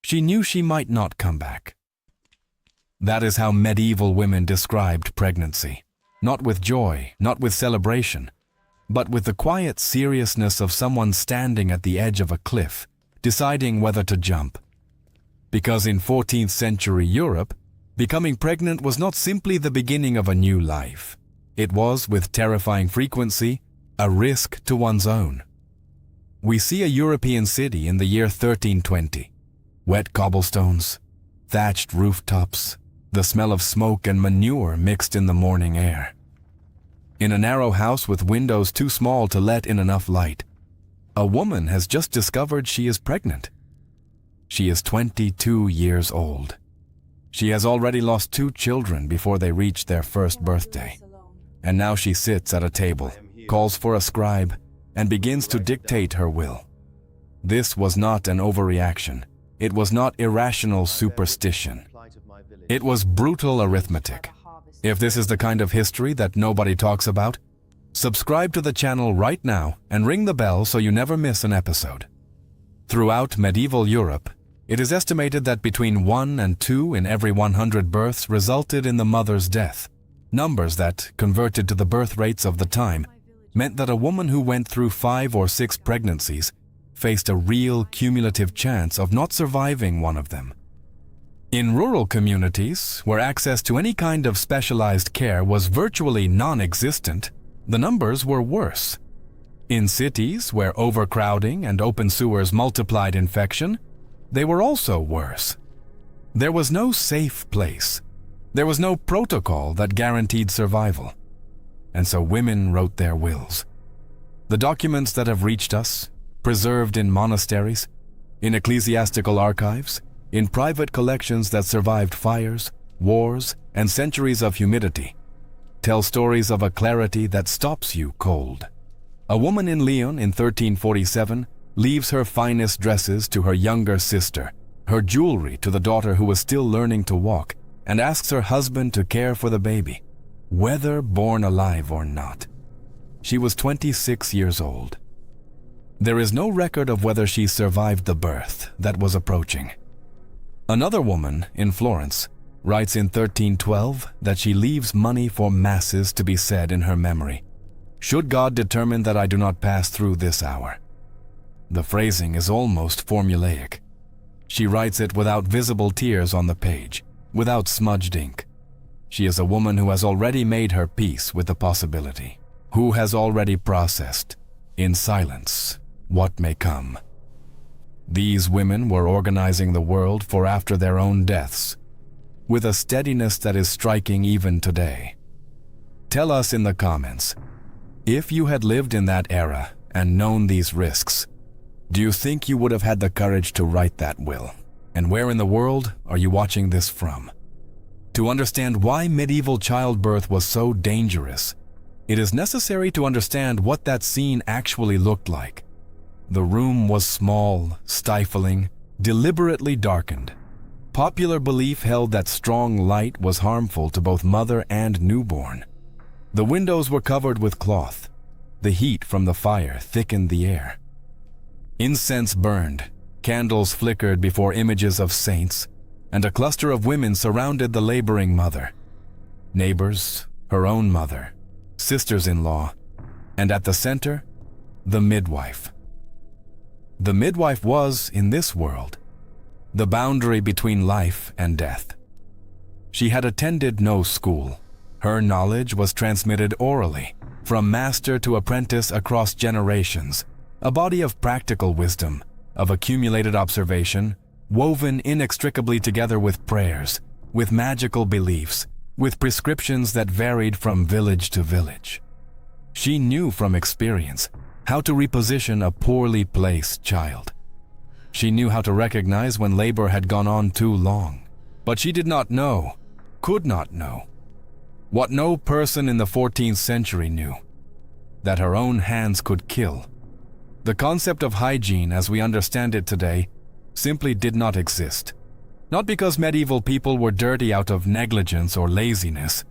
She knew she might not come back. That is how medieval women described pregnancy. Not with joy, not with celebration, but with the quiet seriousness of someone standing at the edge of a cliff, deciding whether to jump. Because in 14th century Europe, becoming pregnant was not simply the beginning of a new life. It was, with terrifying frequency, a risk to one's own. We see a European city in the year 1320. Wet cobblestones, thatched rooftops, the smell of smoke and manure mixed in the morning air. In a narrow house with windows too small to let in enough light, a woman has just discovered she is pregnant. She is 22 years old. She has already lost 2 children before they reach their first birthday. And now she sits at a table, calls for a scribe, and begins to dictate her will. This was not an overreaction. It was not irrational superstition. It was brutal arithmetic. If this is the kind of history that nobody talks about, subscribe to the channel right now and ring the bell so you never miss an episode. Throughout medieval Europe, it is estimated that between 1 and 2 in every 100 births resulted in the mother's death. Numbers that, converted to the birth rates of the time, meant that a woman who went through 5 or 6 pregnancies faced a real cumulative chance of not surviving one of them. In rural communities, where access to any kind of specialized care was virtually non-existent, the numbers were worse. In cities, where overcrowding and open sewers multiplied infection, they were also worse. There was no safe place. There was no protocol that guaranteed survival. And so women wrote their wills. The documents that have reached us, preserved in monasteries, in ecclesiastical archives, in private collections that survived fires, wars, and centuries of humidity, tell stories of a clarity that stops you cold. A woman in Lyon in 1347 leaves her finest dresses to her younger sister, her jewelry to the daughter who was still learning to walk, and asks her husband to care for the baby, whether born alive or not. She was 26 years old. There is no record of whether she survived the birth that was approaching. Another woman in Florence writes in 1312 that she leaves money for masses to be said in her memory, should God determine that I do not pass through this hour. The phrasing is almost formulaic. She writes it without visible tears on the page, without smudged ink. She is a woman who has already made her peace with the possibility, who has already processed, in silence, what may come. These women were organizing the world for after their own deaths, with a steadiness that is striking even today. Tell us in the comments, if you had lived in that era and known these risks, do you think you would have had the courage to write that will? And where in the world are you watching this from? To understand why medieval childbirth was so dangerous, it is necessary to understand what that scene actually looked like. The room was small, stifling, deliberately darkened. Popular belief held that strong light was harmful to both mother and newborn. The windows were covered with cloth. The heat from the fire thickened the air. Incense burned, candles flickered before images of saints, and a cluster of women surrounded the laboring mother. Neighbors, her own mother, sisters-in-law, and at the center, the midwife. The midwife was, in this world, the boundary between life and death. She had attended no school. Her knowledge was transmitted orally, from master to apprentice across generations, a body of practical wisdom, of accumulated observation, woven inextricably together with prayers, with magical beliefs, with prescriptions that varied from village to village. She knew from experience how to reposition a poorly placed child. She knew how to recognize when labor had gone on too long, but she did not know, could not know, what no person in the 14th century knew, that her own hands could kill. The concept of hygiene as we understand it today simply did not exist. Not because medieval people were dirty out of negligence or laziness,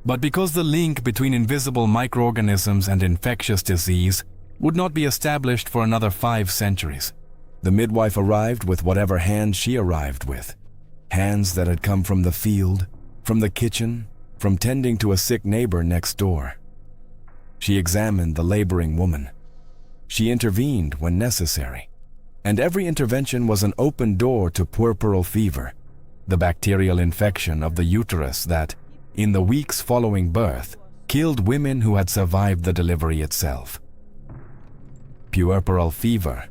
but because the link between invisible microorganisms and infectious disease would not be established for another 5 centuries. The midwife arrived with whatever hands she arrived with. Hands that had come from the field, from the kitchen, from tending to a sick neighbor next door. She examined the laboring woman. She intervened when necessary. And every intervention was an open door to puerperal fever, the bacterial infection of the uterus that, in the weeks following birth, killed women who had survived the delivery itself. Puerperal fever,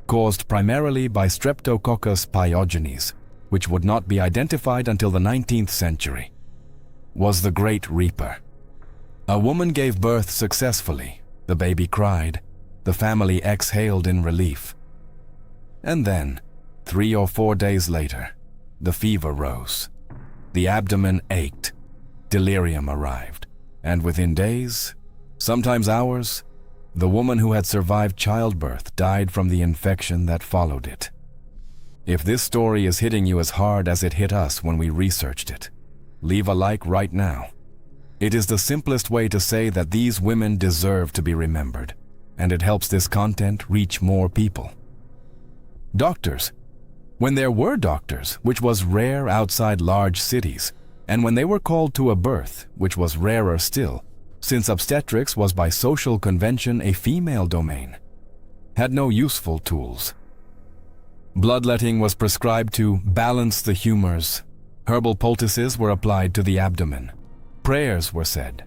caused primarily by Streptococcus pyogenes, which would not be identified until the 19th century, was the Great Reaper. A woman gave birth successfully, the baby cried, the family exhaled in relief. And then, 3 or 4 days later, the fever rose. The abdomen ached, delirium arrived, and within days, sometimes hours, the woman who had survived childbirth died from the infection that followed it. If this story is hitting you as hard as it hit us when we researched it, leave a like right now. It is the simplest way to say that these women deserve to be remembered, and it helps this content reach more people. Doctors. When there were doctors, which was rare outside large cities, and when they were called to a birth, which was rarer still, since obstetrics was by social convention a female domain, had no useful tools. Bloodletting was prescribed to balance the humors. Herbal poultices were applied to the abdomen. Prayers were said,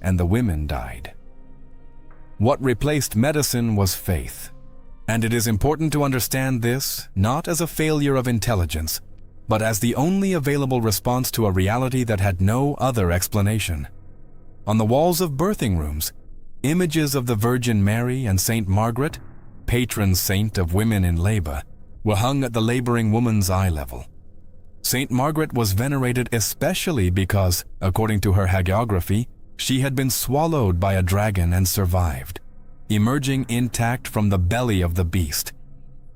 and the women died. What replaced medicine was faith, and it is important to understand this not as a failure of intelligence, but as the only available response to a reality that had no other explanation. On the walls of birthing rooms, images of the Virgin Mary and Saint Margaret, patron saint of women in labor, were hung at the laboring woman's eye level. Saint Margaret was venerated especially because, according to her hagiography, she had been swallowed by a dragon and survived, emerging intact from the belly of the beast,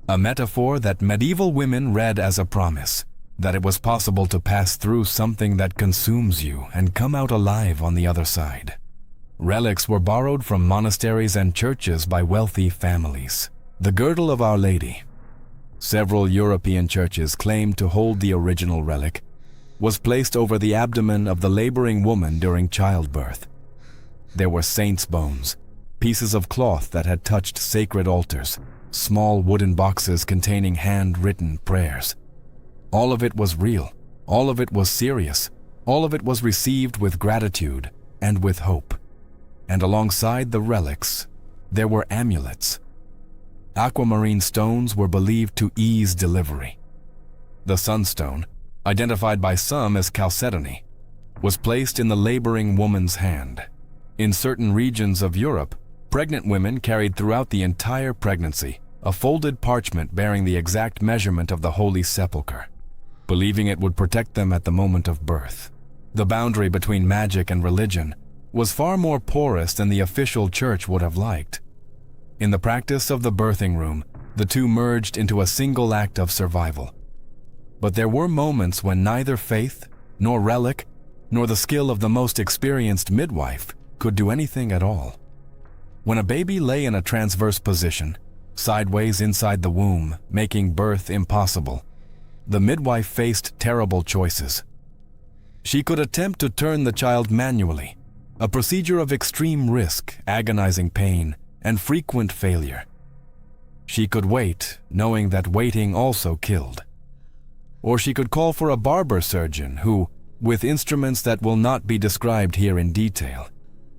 a metaphor that medieval women read as a promise, that it was possible to pass through something that consumes you and come out alive on the other side. Relics were borrowed from monasteries and churches by wealthy families. The girdle of Our Lady, several European churches claimed to hold the original relic, was placed over the abdomen of the laboring woman during childbirth. There were saints' bones, pieces of cloth that had touched sacred altars, small wooden boxes containing handwritten prayers. All of it was real, all of it was serious, all of it was received with gratitude and with hope. And alongside the relics, there were amulets. Aquamarine stones were believed to ease delivery. The sunstone, identified by some as chalcedony, was placed in the laboring woman's hand. In certain regions of Europe, pregnant women carried throughout the entire pregnancy a folded parchment bearing the exact measurement of the Holy Sepulchre, believing it would protect them at the moment of birth. The boundary between magic and religion was far more porous than the official church would have liked. In the practice of the birthing room, the two merged into a single act of survival. But there were moments when neither faith, nor relic, nor the skill of the most experienced midwife could do anything at all. When a baby lay in a transverse position, sideways inside the womb, making birth impossible, the midwife faced terrible choices. She could attempt to turn the child manually, a procedure of extreme risk, agonizing pain, and frequent failure. She could wait, knowing that waiting also killed. Or she could call for a barber surgeon who, with instruments that will not be described here in detail,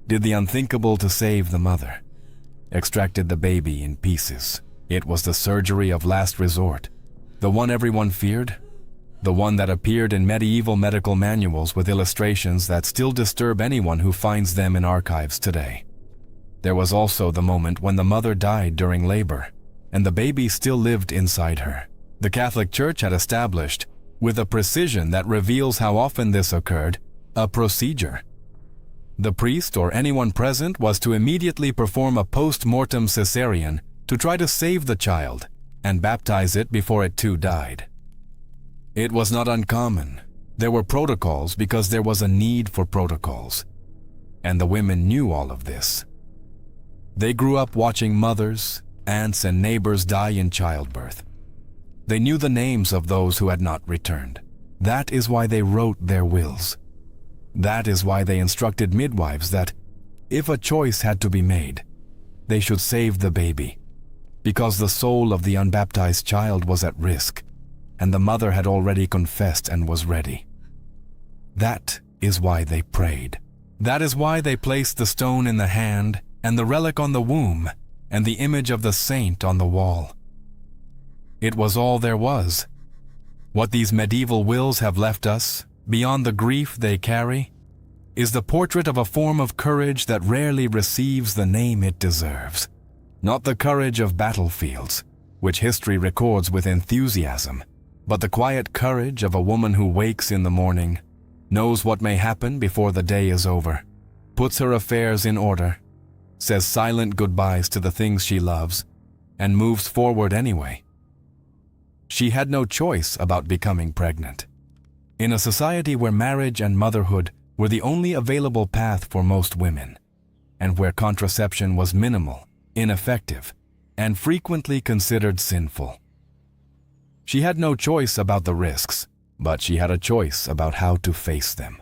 did the unthinkable to save the mother, extracted the baby in pieces. It was the surgery of last resort, the one everyone feared, the one that appeared in medieval medical manuals with illustrations that still disturb anyone who finds them in archives today. There was also the moment when the mother died during labor, and the baby still lived inside her. The Catholic Church had established, with a precision that reveals how often this occurred, a procedure. The priest or anyone present was to immediately perform a post-mortem cesarean to try to save the child and baptize it before it too died. It was not uncommon. There were protocols because there was a need for protocols, and the women knew all of this. They grew up watching mothers, aunts and neighbors die in childbirth. They knew the names of those who had not returned. That is why they wrote their wills. That is why they instructed midwives that, if a choice had to be made, they should save the baby, because the soul of the unbaptized child was at risk, and the mother had already confessed and was ready. That is why they prayed. That is why they placed the stone in the hand, and the relic on the womb, and the image of the saint on the wall. It was all there was. What these medieval wills have left us, beyond the grief they carry, is the portrait of a form of courage that rarely receives the name it deserves. Not the courage of battlefields, which history records with enthusiasm, but the quiet courage of a woman who wakes in the morning, knows what may happen before the day is over, puts her affairs in order, says silent goodbyes to the things she loves, and moves forward anyway. She had no choice about becoming pregnant. In a society where marriage and motherhood were the only available path for most women, and where contraception was minimal, ineffective, and frequently considered sinful. She had no choice about the risks, but she had a choice about how to face them.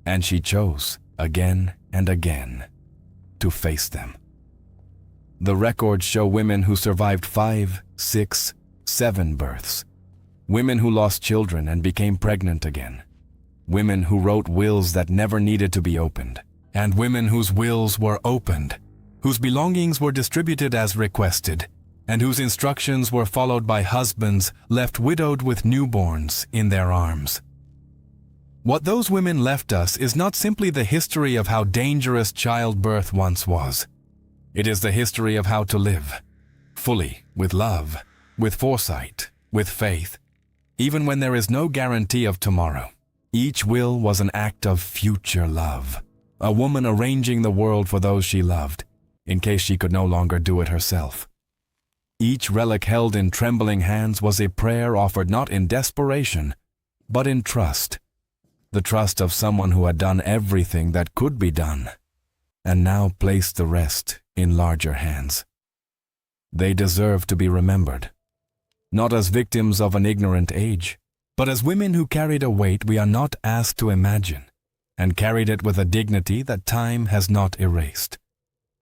And she chose, again and again, to face them. The records show women who survived 5, 6, 7 births, women who lost children and became pregnant again, women who wrote wills that never needed to be opened, and women whose wills were opened, whose belongings were distributed as requested, and whose instructions were followed by husbands left widowed with newborns in their arms. What those women left us is not simply the history of how dangerous childbirth once was. It is the history of how to live, fully, with love, with foresight, with faith, even when there is no guarantee of tomorrow. Each will was an act of future love, a woman arranging the world for those she loved, in case she could no longer do it herself. Each relic held in trembling hands was a prayer offered not in desperation, but in trust, the trust of someone who had done everything that could be done, and now placed the rest in larger hands. They deserve to be remembered, not as victims of an ignorant age, but as women who carried a weight we are not asked to imagine, and carried it with a dignity that time has not erased.